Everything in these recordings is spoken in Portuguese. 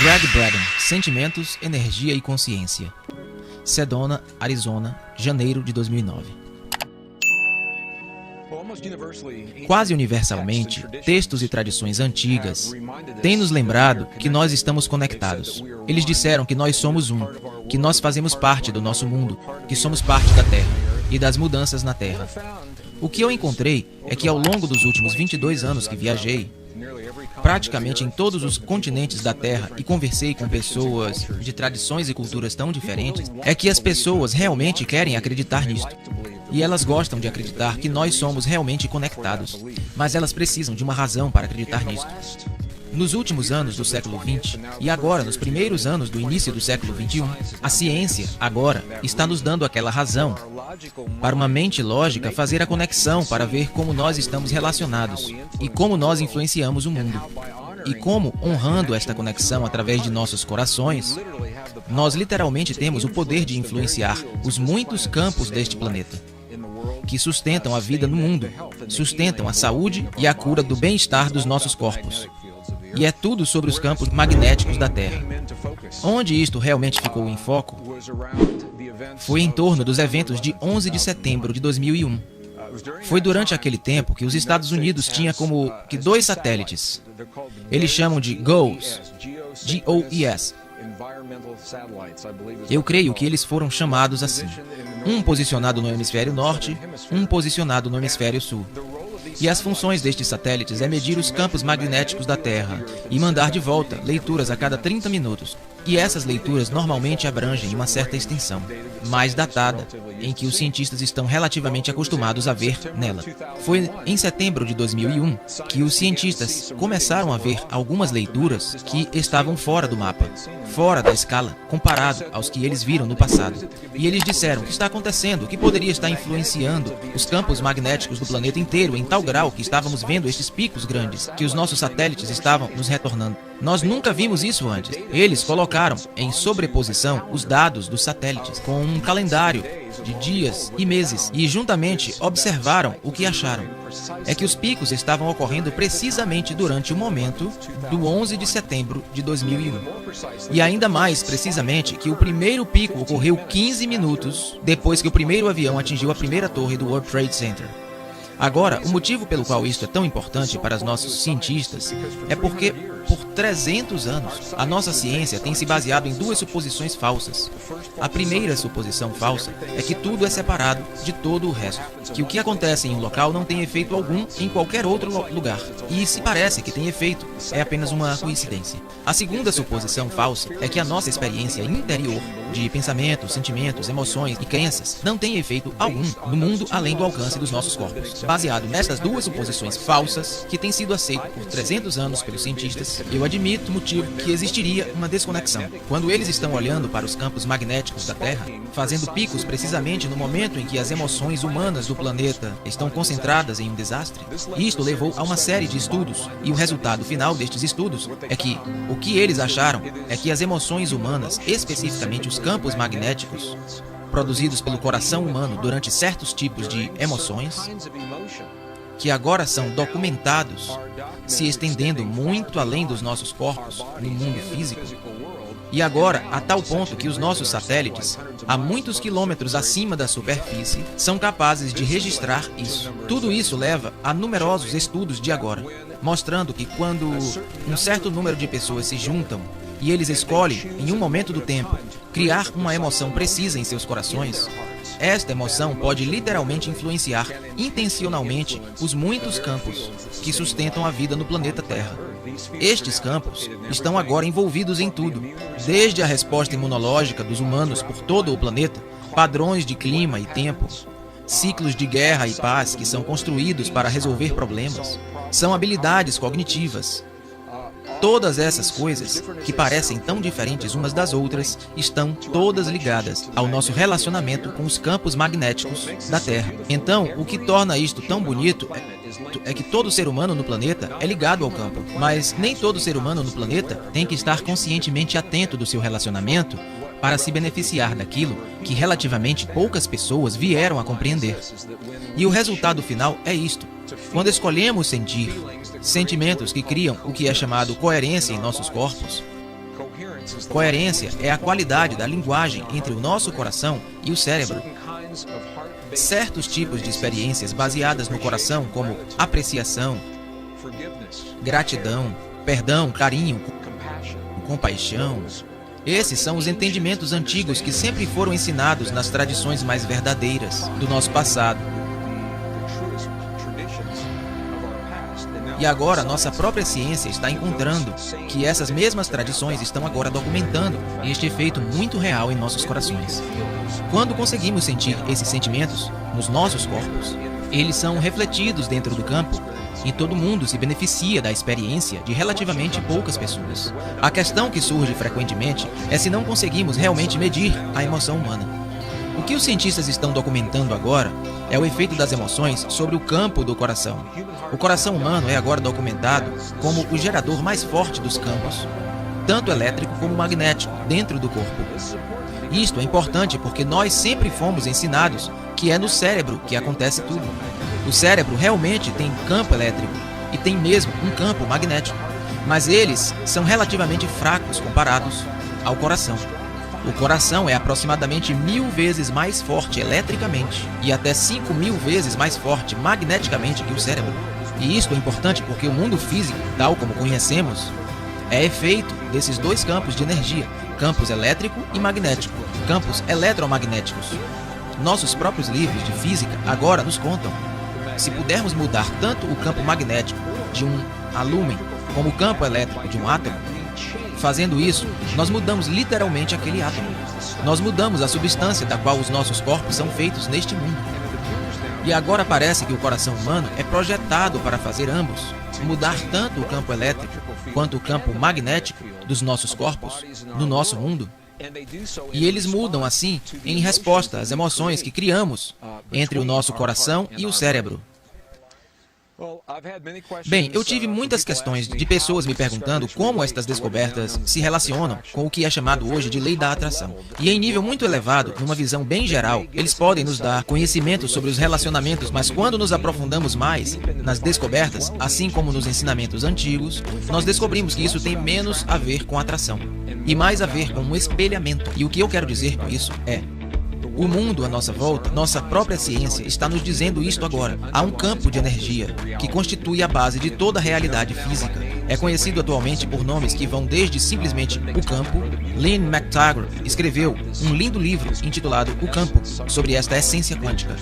Greg Braden, Sentimentos, Energia e Consciência. Sedona, Arizona, janeiro de 2009. Quase universalmente, textos e tradições antigas têm nos lembrado que nós estamos conectados. Eles disseram que nós somos um, que nós fazemos parte do nosso mundo, que somos parte da Terra e das mudanças na Terra. O que eu encontrei é que ao longo dos últimos 22 anos que viajei, praticamente em todos os continentes da Terra e conversei com pessoas de tradições e culturas tão diferentes, é que as pessoas realmente querem acreditar nisto. E elas gostam de acreditar que nós somos realmente conectados, mas elas precisam de uma razão para acreditar nisto. Nos últimos anos do século XX e agora nos primeiros anos do início do século XXI, a ciência, agora, está nos dando aquela razão para uma mente lógica fazer a conexão para ver como nós estamos relacionados e como nós influenciamos o mundo. E como, honrando esta conexão através de nossos corações, nós literalmente temos o poder de influenciar os muitos campos deste planeta, que sustentam a vida no mundo, sustentam a saúde e a cura do bem-estar dos nossos corpos. E é tudo sobre os campos magnéticos da Terra. Onde isto realmente ficou em foco foi em torno dos eventos de 11 de setembro de 2001. Foi durante aquele tempo que os Estados Unidos tinha como que 2 satélites. Eles chamam de GOES, G-O-E-S. Eu creio que eles foram chamados assim. Um posicionado no hemisfério norte, um posicionado no hemisfério sul. E as funções destes satélites é medir os campos magnéticos da Terra e mandar de volta leituras a cada 30 minutos. E essas leituras normalmente abrangem uma certa extensão, mais datada, em que os cientistas estão relativamente acostumados a ver nela. Foi em setembro de 2001 que os cientistas começaram a ver algumas leituras que estavam fora do mapa, fora da escala, comparado aos que eles viram no passado. E eles disseram: o que está acontecendo? O que poderia estar influenciando os campos magnéticos do planeta inteiro em tal grau que estávamos vendo estes picos grandes, que os nossos satélites estavam nos retornando? Nós nunca vimos isso antes. Eles colocaram em sobreposição os dados dos satélites com um calendário de dias e meses e juntamente observaram o que acharam. É que os picos estavam ocorrendo precisamente durante o momento do 11 de setembro de 2001. E ainda mais precisamente que o primeiro pico ocorreu 15 minutos depois que o primeiro avião atingiu a primeira torre do World Trade Center. Agora, o motivo pelo qual isto é tão importante para os nossos cientistas é porque, por 300 anos, a nossa ciência tem se baseado em 2 suposições falsas. A primeira suposição falsa é que tudo é separado de todo o resto, que o que acontece em um local não tem efeito algum em qualquer outro lugar, e se parece que tem efeito, é apenas uma coincidência. A segunda suposição falsa é que a nossa experiência interior, de pensamentos, sentimentos, emoções e crenças, não tem efeito algum no mundo além do alcance dos nossos corpos. Baseado nestas 2 suposições falsas, que têm sido aceitas por 300 anos pelos cientistas, eu admito o motivo que existiria uma desconexão. Quando eles estão olhando para os campos magnéticos da Terra, fazendo picos precisamente no momento em que as emoções humanas do planeta estão concentradas em um desastre, isto levou a uma série de estudos, e o resultado final destes estudos é que o que eles acharam é que as emoções humanas, especificamente os campos magnéticos, produzidos pelo coração humano durante certos tipos de emoções, que agora são documentados, se estendendo muito além dos nossos corpos no mundo físico, e agora a tal ponto que os nossos satélites, a muitos quilômetros acima da superfície, são capazes de registrar isso. Tudo isso leva a numerosos estudos de agora, mostrando que quando um certo número de pessoas se juntam e eles escolhem, em um momento do tempo, criar uma emoção precisa em seus corações, esta emoção pode literalmente influenciar intencionalmente os muitos campos que sustentam a vida no planeta Terra. Estes campos estão agora envolvidos em tudo, desde a resposta imunológica dos humanos por todo o planeta, padrões de clima e tempo, ciclos de guerra e paz que são construídos para resolver problemas, são habilidades cognitivas. Todas essas coisas, que parecem tão diferentes umas das outras, estão todas ligadas ao nosso relacionamento com os campos magnéticos da Terra. Então, o que torna isto tão bonito é que todo ser humano no planeta é ligado ao campo, mas nem todo ser humano no planeta tem que estar conscientemente atento do seu relacionamento para se beneficiar daquilo que relativamente poucas pessoas vieram a compreender. E o resultado final é isto. Quando escolhemos sentir sentimentos que criam o que é chamado coerência em nossos corpos, Coerência é a qualidade da linguagem entre o nosso coração e o cérebro. Certos tipos de experiências baseadas no coração, como apreciação, gratidão, perdão, carinho, compaixão. Esses são os entendimentos antigos que sempre foram ensinados nas tradições mais verdadeiras do nosso passado. E agora, nossa própria ciência está encontrando que essas mesmas tradições estão agora documentando este efeito muito real em nossos corações. Quando conseguimos sentir esses sentimentos nos nossos corpos, eles são refletidos dentro do campo e todo mundo se beneficia da experiência de relativamente poucas pessoas. A questão que surge frequentemente é se não conseguimos realmente medir a emoção humana. O que os cientistas estão documentando agora é o efeito das emoções sobre o campo do coração. O coração humano é agora documentado como o gerador mais forte dos campos, tanto elétrico como magnético, dentro do corpo. Isto é importante porque nós sempre fomos ensinados que é no cérebro que acontece tudo. O cérebro realmente tem campo elétrico e tem mesmo um campo magnético, mas eles são relativamente fracos comparados ao coração. O coração é aproximadamente 1000 vezes mais forte eletricamente e até 5000 vezes mais forte magneticamente que o cérebro. E isto é importante porque o mundo físico, tal como conhecemos, é efeito desses dois campos de energia, campos elétrico e magnético, campos eletromagnéticos. Nossos próprios livros de física agora nos contam. Se pudermos mudar tanto o campo magnético de um alúmen como o campo elétrico de um átomo, fazendo isso, nós mudamos literalmente aquele átomo. Nós mudamos a substância da qual os nossos corpos são feitos neste mundo. E agora parece que o coração humano é projetado para fazer ambos, mudar tanto o campo elétrico quanto o campo magnético dos nossos corpos, no nosso mundo. E eles mudam assim em resposta às emoções que criamos entre o nosso coração e o cérebro. Bem, eu tive muitas questões de pessoas me perguntando como estas descobertas se relacionam com o que é chamado hoje de lei da atração. E em nível muito elevado, numa visão bem geral, eles podem nos dar conhecimento sobre os relacionamentos, mas quando nos aprofundamos mais nas descobertas, assim como nos ensinamentos antigos, nós descobrimos que isso tem menos a ver com atração e mais a ver com um espelhamento. E o que eu quero dizer com isso é: o mundo à nossa volta, nossa própria ciência, está nos dizendo isto agora. Há um campo de energia que constitui a base de toda a realidade física. É conhecido atualmente por nomes que vão desde simplesmente o campo. Lynn McTaggart escreveu um lindo livro intitulado O Campo, sobre esta essência quântica.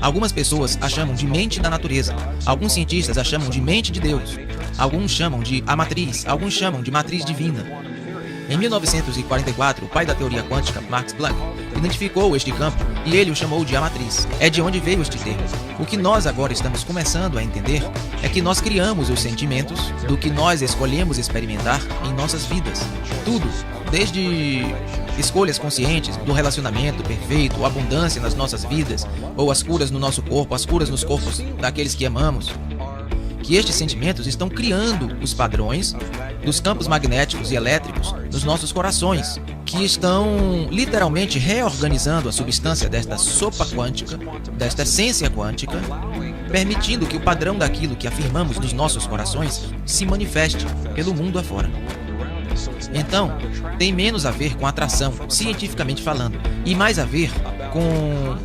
Algumas pessoas a chamam de mente da natureza, alguns cientistas a chamam de mente de Deus, alguns chamam de a matriz, alguns chamam de matriz divina. Em 1944, o pai da teoria quântica, Max Planck, identificou este campo e ele o chamou de a matriz. É de onde veio este termo. O que nós agora estamos começando a entender é que nós criamos os sentimentos do que nós escolhemos experimentar em nossas vidas. Tudo, desde escolhas conscientes do relacionamento perfeito, abundância nas nossas vidas, ou as curas no nosso corpo, as curas nos corpos daqueles que amamos, que estes sentimentos estão criando os padrões dos campos magnéticos e elétricos nos nossos corações, que estão literalmente reorganizando a substância desta sopa quântica, desta essência quântica, permitindo que o padrão daquilo que afirmamos nos nossos corações se manifeste pelo mundo afora. Então, tem menos a ver com atração, cientificamente falando, e mais a ver com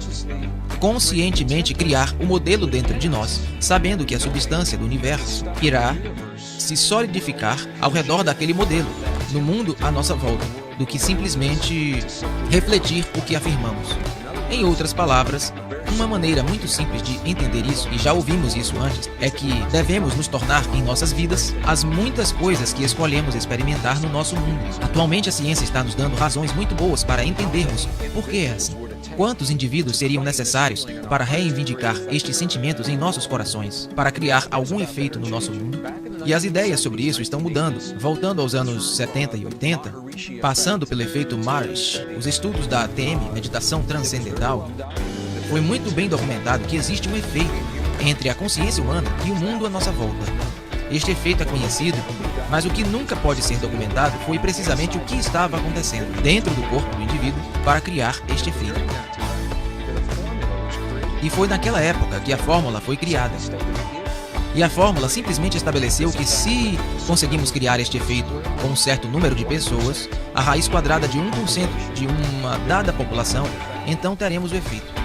conscientemente criar o modelo dentro de nós, sabendo que a substância do universo irá se solidificar ao redor daquele modelo, no mundo à nossa volta, do que simplesmente refletir o que afirmamos. Em outras palavras, uma maneira muito simples de entender isso, e já ouvimos isso antes, é que devemos nos tornar em nossas vidas as muitas coisas que escolhemos experimentar no nosso mundo. Atualmente a ciência está nos dando razões muito boas para entendermos por que é assim. Quantos indivíduos seriam necessários para reivindicar estes sentimentos em nossos corações, para criar algum efeito no nosso mundo? E as ideias sobre isso estão mudando, voltando aos anos 70 e 80, passando pelo efeito Marish, os estudos da ATM, meditação transcendental. Foi muito bem documentado que existe um efeito entre a consciência humana e o mundo à nossa volta. Este efeito é conhecido, mas o que nunca pode ser documentado foi precisamente o que estava acontecendo dentro do corpo do indivíduo para criar este efeito. E foi naquela época que a fórmula foi criada. E a fórmula simplesmente estabeleceu que se conseguimos criar este efeito com um certo número de pessoas, a raiz quadrada de 1% de uma dada população, então teremos o efeito.